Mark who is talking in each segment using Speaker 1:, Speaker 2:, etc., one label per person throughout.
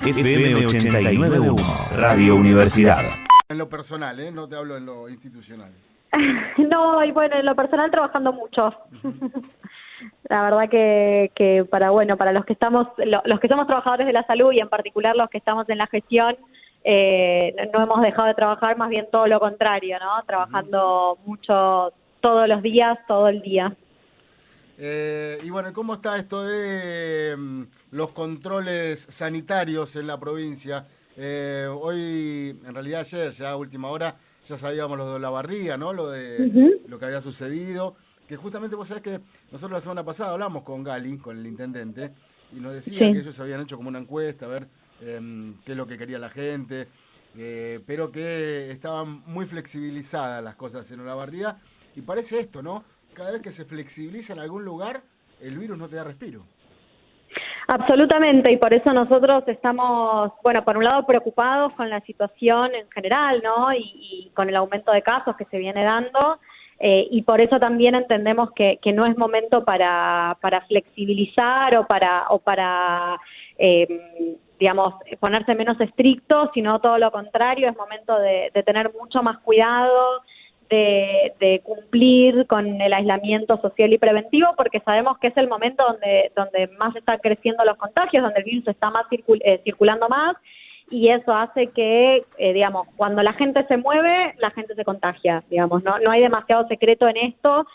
Speaker 1: FM 89.1, Radio Universidad.
Speaker 2: En lo personal, no te hablo en lo institucional.
Speaker 3: No, y bueno, en lo personal trabajando mucho. La verdad que para los que estamos, los que somos trabajadores de la salud y en particular los que estamos en la gestión, no hemos dejado de trabajar, más bien todo lo contrario, ¿no? Trabajando mucho todos los días, todo el día.
Speaker 2: Y bueno, ¿cómo está esto de los controles sanitarios en la provincia? Hoy, en realidad ayer, ya a última hora, ya sabíamos lo de Olavarría, ¿no? Lo de lo que había sucedido, que justamente vos sabés que nosotros la semana pasada hablamos con Gali, con el intendente, y nos decía que ellos habían hecho como una encuesta, a ver qué es lo que quería la gente, pero que estaban muy flexibilizadas las cosas en Olavarría, y parece esto, ¿no? Cada vez que se flexibiliza en algún lugar, el virus no te da respiro.
Speaker 3: Absolutamente, y por eso nosotros estamos, bueno, por un lado preocupados con la situación en general, ¿no? Y con el aumento de casos que se viene dando, y por eso también entendemos que no es momento para flexibilizar o para digamos, ponerse menos estrictos, sino todo lo contrario, es momento de tener mucho más cuidado, de cumplir con el aislamiento social y preventivo, porque sabemos que es el momento donde más están creciendo los contagios, donde el virus está más circulando más, y eso hace que, digamos, cuando la gente se mueve, la gente se contagia, digamos, no hay demasiado secreto en esto.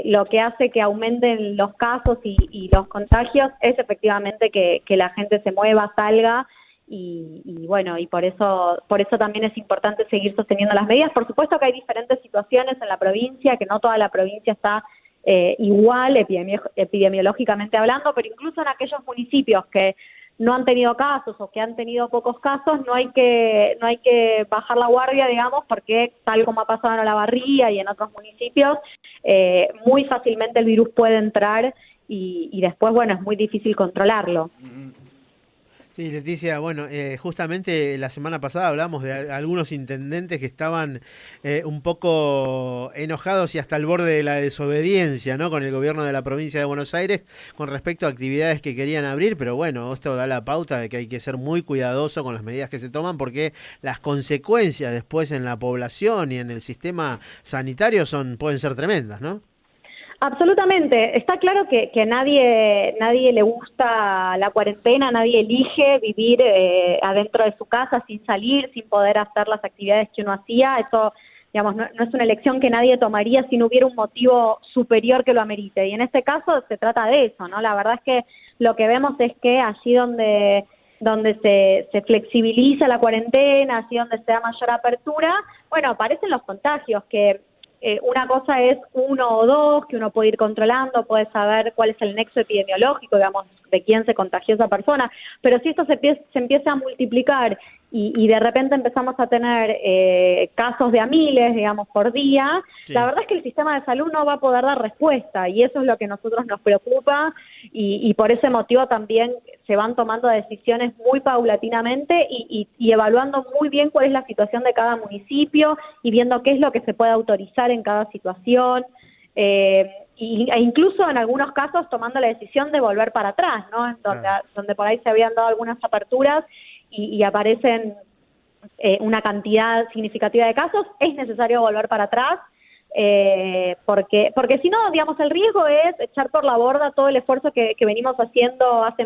Speaker 3: Lo que hace que aumenten los casos y los contagios es efectivamente que la gente se mueva, salga, y bueno, y por eso también es importante seguir sosteniendo las medidas. Por supuesto que hay diferentes situaciones en la provincia, que no toda la provincia está igual epidemiológicamente hablando, pero incluso en aquellos municipios que no han tenido casos o que han tenido pocos casos, no hay que bajar la guardia, digamos, porque tal como ha pasado en Olavarría y en otros municipios, muy fácilmente el virus puede entrar y después, bueno, es muy difícil controlarlo.
Speaker 4: Sí, Leticia, bueno, justamente la semana pasada hablamos de algunos intendentes que estaban un poco enojados y hasta al borde de la desobediencia, ¿no? Con el gobierno de la provincia de Buenos Aires con respecto a actividades que querían abrir, pero bueno, esto da la pauta de que hay que ser muy cuidadoso con las medidas que se toman porque las consecuencias después en la población y en el sistema sanitario pueden ser tremendas, ¿no?
Speaker 3: Absolutamente. Está claro que nadie le gusta la cuarentena, nadie elige vivir adentro de su casa sin salir, sin poder hacer las actividades que uno hacía. Eso, digamos, no es una elección que nadie tomaría si no hubiera un motivo superior que lo amerite. Y en este caso se trata de eso, ¿no? La verdad es que lo que vemos es que allí donde se flexibiliza la cuarentena, allí donde se da mayor apertura, bueno, aparecen los contagios que... una cosa es uno o dos que uno puede ir controlando, puede saber cuál es el nexo epidemiológico, digamos, de quién se contagió esa persona, pero si esto se empieza a multiplicar y de repente empezamos a tener casos de a miles, digamos, por día, sí. La verdad es que el sistema de salud no va a poder dar respuesta y eso es lo que a nosotros nos preocupa y por ese motivo también se van tomando decisiones muy paulatinamente y evaluando muy bien cuál es la situación de cada municipio y viendo qué es lo que se puede autorizar en cada situación. E incluso en algunos casos tomando la decisión de volver para atrás, ¿no? Donde por ahí se habían dado algunas aperturas y aparecen una cantidad significativa de casos, es necesario volver para atrás, porque si no, digamos, el riesgo es echar por la borda todo el esfuerzo que venimos haciendo hace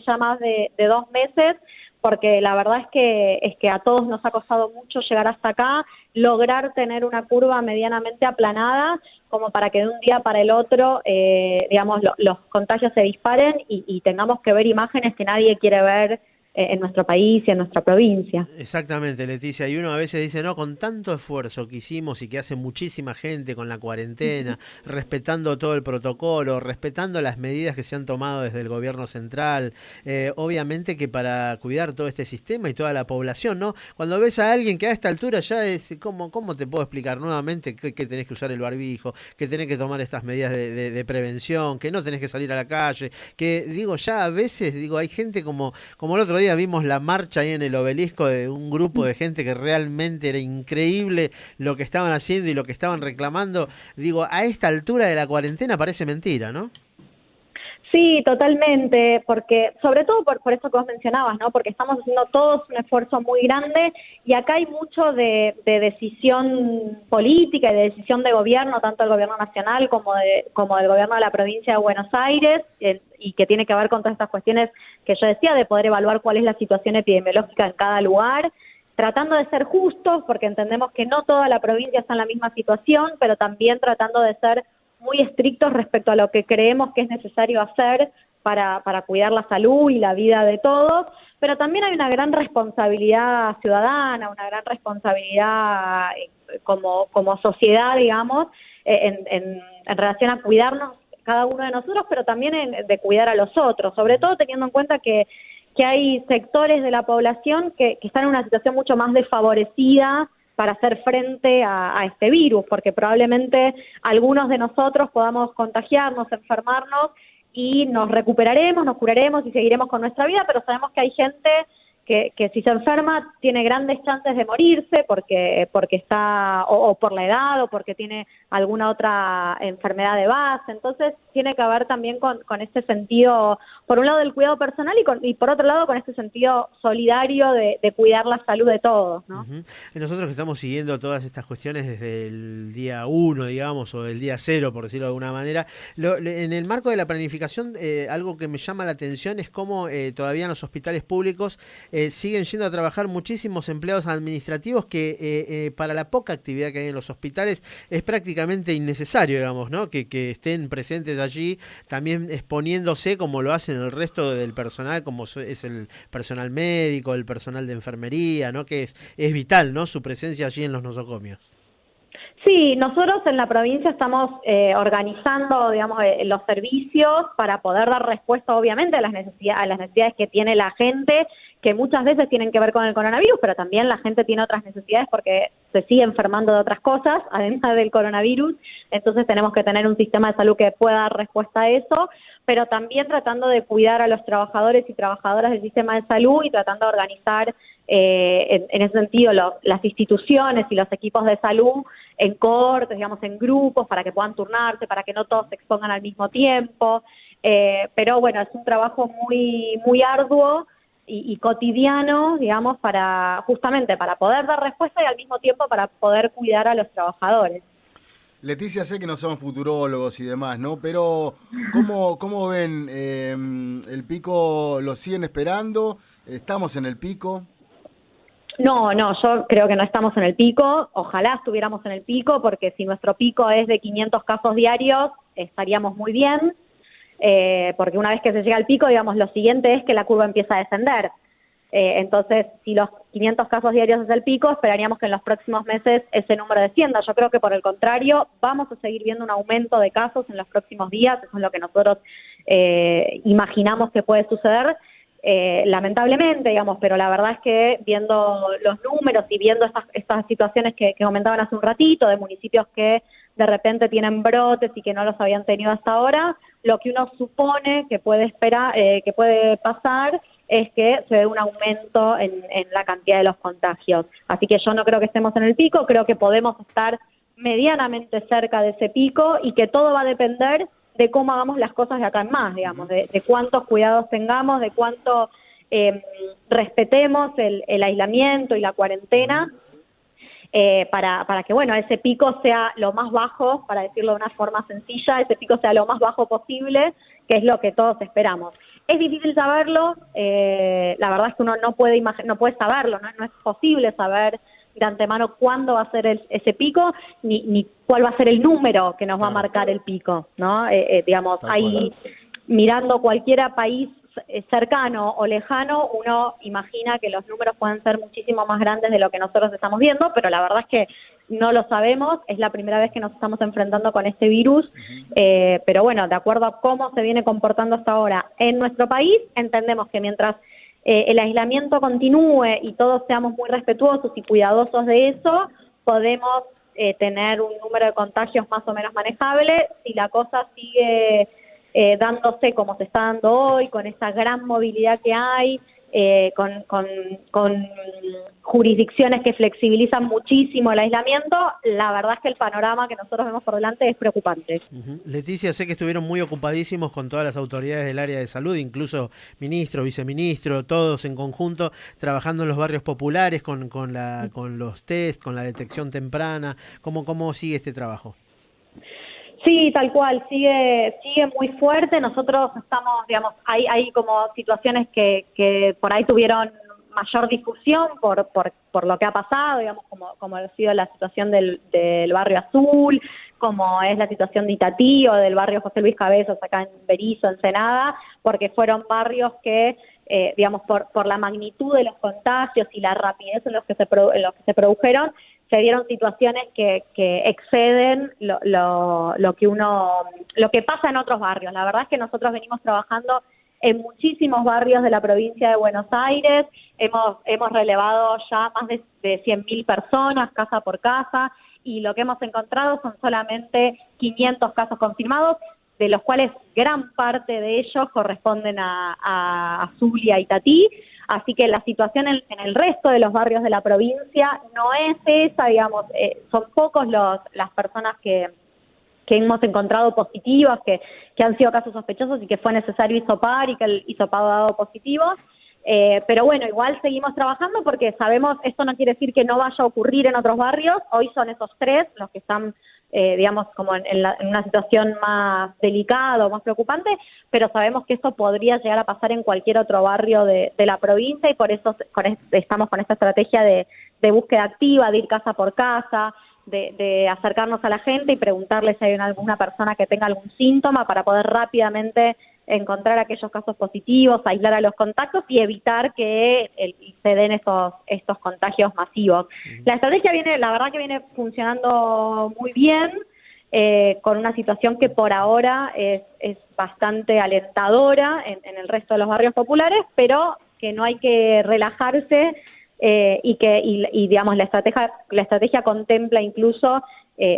Speaker 3: ya más de 2 meses, porque la verdad es que a todos nos ha costado mucho llegar hasta acá, lograr tener una curva medianamente aplanada, como para que de un día para el otro, digamos, los contagios se disparen y tengamos que ver imágenes que nadie quiere ver en nuestro país y en nuestra provincia.
Speaker 4: Exactamente, Leticia, y uno a veces dice, no, con tanto esfuerzo que hicimos y que hace muchísima gente con la cuarentena, respetando todo el protocolo, respetando las medidas que se han tomado desde el gobierno central, obviamente que para cuidar todo este sistema y toda la población, ¿no? Cuando ves a alguien que a esta altura ya es, ¿cómo te puedo explicar nuevamente que tenés que usar el barbijo, que tenés que tomar estas medidas de prevención, que no tenés que salir a la calle, que digo, ya a veces, digo, hay gente como el otro día vimos la marcha ahí en el Obelisco de un grupo de gente que realmente era increíble lo que estaban haciendo y lo que estaban reclamando. Digo, a esta altura de la cuarentena parece mentira, ¿no?
Speaker 3: Sí, totalmente, porque sobre todo por eso que vos mencionabas, ¿no? Porque estamos haciendo todos un esfuerzo muy grande y acá hay mucho de decisión política y de decisión de gobierno, tanto del gobierno nacional como del gobierno de la provincia de Buenos Aires, y que tiene que ver con todas estas cuestiones que yo decía, de poder evaluar cuál es la situación epidemiológica en cada lugar, tratando de ser justos, porque entendemos que no toda la provincia está en la misma situación, pero también tratando de ser muy estrictos respecto a lo que creemos que es necesario hacer para cuidar la salud y la vida de todos, pero también hay una gran responsabilidad ciudadana, una gran responsabilidad como sociedad, digamos, en relación a cuidarnos cada uno de nosotros, pero también de cuidar a los otros, sobre todo teniendo en cuenta que hay sectores de la población que están en una situación mucho más desfavorecida para hacer frente a este virus, porque probablemente algunos de nosotros podamos contagiarnos, enfermarnos y nos recuperaremos, nos curaremos y seguiremos con nuestra vida, pero sabemos que hay gente que si se enferma tiene grandes chances de morirse porque está o por la edad o porque tiene alguna otra enfermedad de base. Entonces tiene que haber también con este sentido, por un lado del cuidado personal y por otro lado con este sentido solidario de cuidar la salud de todos, ¿no?
Speaker 4: Uh-huh. Nosotros que estamos siguiendo todas estas cuestiones desde el día 1, digamos, o el día 0, por decirlo de alguna manera, en el marco de la planificación, algo que me llama la atención es cómo todavía en los hospitales públicos siguen yendo a trabajar muchísimos empleados administrativos que para la poca actividad que hay en los hospitales es prácticamente innecesario, digamos, ¿no? Que estén presentes allí, también exponiéndose como lo hacen el resto del personal, como es el personal médico, el personal de enfermería, ¿no? Que es vital, ¿no? Su presencia allí en los nosocomios.
Speaker 3: Sí, nosotros en la provincia estamos organizando, digamos, los servicios para poder dar respuesta, obviamente, a las necesidades que tiene la gente, que muchas veces tienen que ver con el coronavirus, pero también la gente tiene otras necesidades porque se sigue enfermando de otras cosas, además del coronavirus. Entonces tenemos que tener un sistema de salud que pueda dar respuesta a eso, pero también tratando de cuidar a los trabajadores y trabajadoras del sistema de salud y tratando de organizar en ese sentido las instituciones y los equipos de salud en cohortes, digamos, en grupos para que puedan turnarse, para que no todos se expongan al mismo tiempo, pero bueno, es un trabajo muy, muy arduo y cotidiano, digamos, justamente para poder dar respuesta y al mismo tiempo para poder cuidar a los trabajadores.
Speaker 2: Leticia, sé que no son futurólogos y demás, ¿no? Pero ¿cómo ven el pico? ¿Lo siguen esperando? ¿Estamos en el pico?
Speaker 3: No, yo creo que no estamos en el pico. Ojalá estuviéramos en el pico, porque si nuestro pico es de 500 casos diarios, estaríamos muy bien, porque una vez que se llega al pico, digamos, lo siguiente es que la curva empieza a descender. Entonces, si los 500 casos diarios es el pico, esperaríamos que en los próximos meses ese número descienda. Yo creo que por el contrario, vamos a seguir viendo un aumento de casos en los próximos días. Eso es lo que nosotros imaginamos que puede suceder. Lamentablemente, digamos, pero la verdad es que viendo los números y viendo estas situaciones que comentaban hace un ratito, de municipios que de repente tienen brotes y que no los habían tenido hasta ahora, lo que uno supone que puede que puede pasar es que se ve un aumento en la cantidad de los contagios. Así que yo no creo que estemos en el pico, creo que podemos estar medianamente cerca de ese pico y que todo va a depender de cómo hagamos las cosas de acá en más, digamos, de cuántos cuidados tengamos, de cuánto respetemos el aislamiento y la cuarentena, para que, bueno, ese pico sea lo más bajo, para decirlo de una forma sencilla, ese pico sea lo más bajo posible, que es lo que todos esperamos. Es difícil saberlo, la verdad es que uno no puede saberlo, no es posible saber de antemano cuándo va a ser ese pico, ni cuál va a ser el número que nos va a marcar el pico, ¿no? Digamos, mirando cualquier país cercano o lejano, uno imagina que los números pueden ser muchísimo más grandes de lo que nosotros estamos viendo, pero la verdad es que no lo sabemos, es la primera vez que nos estamos enfrentando con este virus, pero bueno, de acuerdo a cómo se viene comportando hasta ahora en nuestro país, entendemos que mientras el aislamiento continúe y todos seamos muy respetuosos y cuidadosos de eso, podemos tener un número de contagios más o menos manejable. Si la cosa sigue dándose como se está dando hoy, con esa gran movilidad que hay, con jurisdicciones que flexibilizan muchísimo el aislamiento, la verdad es que el panorama que nosotros vemos por delante es preocupante.
Speaker 4: Leticia, sé que estuvieron muy ocupadísimos con todas las autoridades del área de salud, incluso ministro, viceministro, todos en conjunto, trabajando en los barrios populares con los test, con la detección temprana. ¿Cómo sigue este trabajo?
Speaker 3: Sí, tal cual, sigue muy fuerte. Nosotros estamos, digamos, hay como situaciones que por ahí tuvieron mayor difusión por lo que ha pasado, digamos, como ha sido la situación del barrio Azul, como es la situación de Itatí o del barrio José Luis Cabezas acá en Berisso, Ensenada, porque fueron barrios que, digamos, por la magnitud de los contagios y la rapidez en los que se produjeron, se dieron situaciones que exceden lo que pasa en otros barrios. La verdad es que nosotros venimos trabajando en muchísimos barrios de la provincia de Buenos Aires, hemos relevado ya más de 100.000 personas casa por casa, y lo que hemos encontrado son solamente 500 casos confirmados, de los cuales gran parte de ellos corresponden a Azul y a Itatí. Así que la situación en el resto de los barrios de la provincia no es esa, digamos, son pocos las personas que hemos encontrado positivas, que han sido casos sospechosos y que fue necesario hisopar y que el hisopado ha dado positivo. Pero bueno, igual seguimos trabajando porque sabemos, esto no quiere decir que no vaya a ocurrir en otros barrios. Hoy son esos 3 los que están, digamos, como en una situación más delicada o más preocupante, pero sabemos que eso podría llegar a pasar en cualquier otro barrio de la provincia, y por eso estamos con esta estrategia de búsqueda activa, de ir casa por casa, de acercarnos a la gente y preguntarle si hay alguna persona que tenga algún síntoma para poder rápidamente encontrar aquellos casos positivos, aislar a los contactos y evitar que se den estos contagios masivos. La estrategia la verdad que viene funcionando muy bien, con una situación que por ahora es bastante alentadora en el resto de los barrios populares, pero que no hay que relajarse, y digamos la estrategia contempla incluso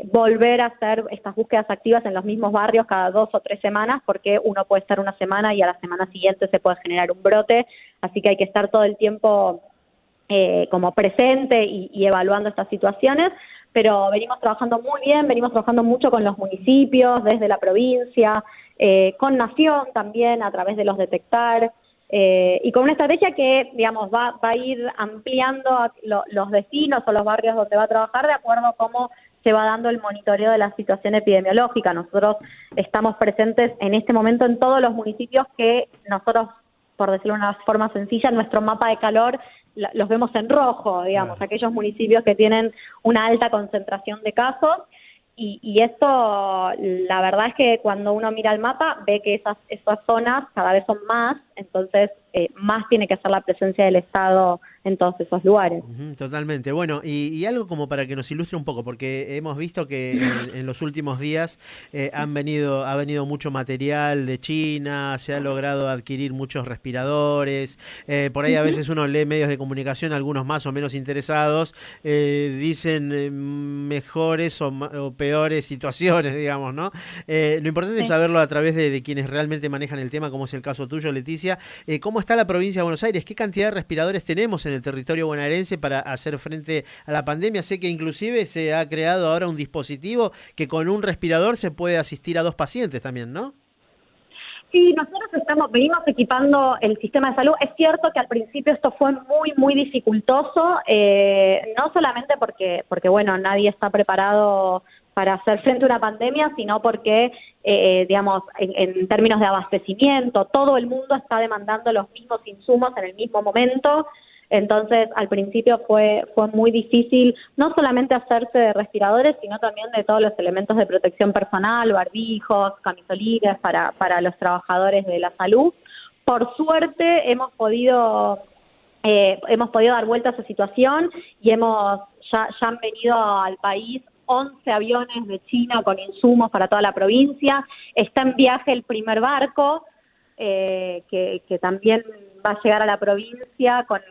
Speaker 3: volver a hacer estas búsquedas activas en los mismos barrios cada 2 o 3 semanas, porque uno puede estar una semana y a la semana siguiente se puede generar un brote, así que hay que estar todo el tiempo como presente y evaluando estas situaciones. Pero venimos trabajando muy bien, venimos trabajando mucho con los municipios, desde la provincia, con Nación también a través de los Detectar, y con una estrategia que, digamos, va a ir ampliando los destinos o los barrios donde va a trabajar de acuerdo a cómo se va dando el monitoreo de la situación epidemiológica. Nosotros estamos presentes en este momento en todos los municipios que nosotros, por decirlo de una forma sencilla, nuestro mapa de calor los vemos en rojo, digamos, aquellos municipios que tienen una alta concentración de casos, y esto, la verdad es que cuando uno mira el mapa ve que esas zonas cada vez son más, entonces más tiene que ser la presencia del Estado en todos esos lugares.
Speaker 4: Totalmente. Bueno, y algo como para que nos ilustre un poco, porque hemos visto que en los últimos días ha venido mucho material de China, se ha logrado adquirir muchos respiradores, por ahí a veces uno lee medios de comunicación, algunos más o menos interesados, dicen mejores o peores situaciones, digamos, ¿no? Lo importante es saberlo a través de quienes realmente manejan el tema, como es el caso tuyo, Leticia. ¿Cómo está la provincia de Buenos Aires? ¿Qué cantidad de respiradores tenemos en el territorio bonaerense para hacer frente a la pandemia? Sé que inclusive se ha creado ahora un dispositivo que con un respirador se puede asistir a 2 pacientes también, ¿no?
Speaker 3: Sí, nosotros venimos equipando el sistema de salud. Es cierto que al principio esto fue muy, muy dificultoso, no solamente porque bueno, nadie está preparado para hacer frente a una pandemia, sino porque, digamos, en términos de abastecimiento, todo el mundo está demandando los mismos insumos en el mismo momento. Entonces, al principio fue muy difícil no solamente hacerse de respiradores, sino también de todos los elementos de protección personal, barbijos, camisolines para los trabajadores de la salud. Por suerte hemos podido dar vuelta a esa situación y ya han venido al país 11 aviones de China con insumos para toda la provincia. Está en viaje el primer barco, que también va a llegar a la provincia con,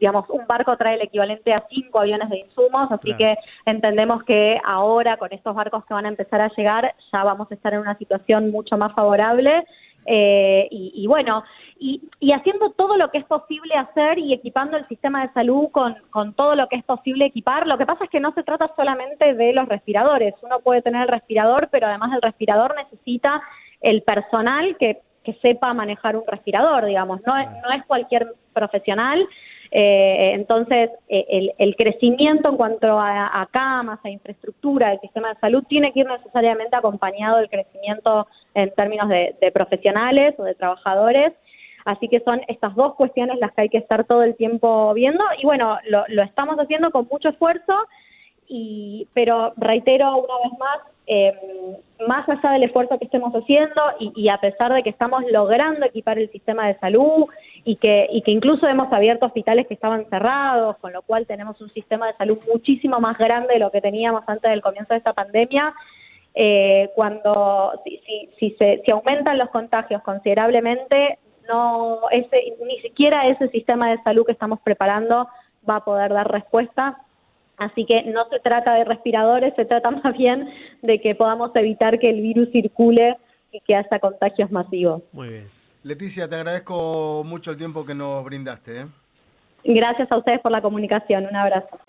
Speaker 3: digamos, un barco trae el equivalente a 5 aviones de insumos, así que entendemos que ahora con estos barcos que van a empezar a llegar ya vamos a estar en una situación mucho más favorable. Y bueno, y haciendo todo lo que es posible hacer y equipando el sistema de salud con todo lo que es posible equipar. Lo que pasa es que no se trata solamente de los respiradores. Uno puede tener el respirador, pero además del respirador necesita el personal que sepa manejar un respirador, digamos. No es cualquier profesional. Entonces, el crecimiento en cuanto a camas, a infraestructura del sistema de salud tiene que ir necesariamente acompañado del crecimiento en términos de profesionales o de trabajadores. Así que son estas dos cuestiones las que hay que estar todo el tiempo viendo. Y bueno, lo estamos haciendo con mucho esfuerzo, pero reitero una vez más allá del esfuerzo que estemos haciendo y a pesar de que estamos logrando equipar el sistema de salud y que incluso hemos abierto hospitales que estaban cerrados, con lo cual tenemos un sistema de salud muchísimo más grande de lo que teníamos antes del comienzo de esta pandemia, si aumentan los contagios considerablemente, ni siquiera ese sistema de salud que estamos preparando va a poder dar respuesta. Así que no se trata de respiradores, se trata más bien de que podamos evitar que el virus circule y que haya contagios masivos.
Speaker 4: Muy bien.
Speaker 2: Leticia, te agradezco mucho el tiempo que nos brindaste.
Speaker 3: Gracias a ustedes por la comunicación. Un abrazo.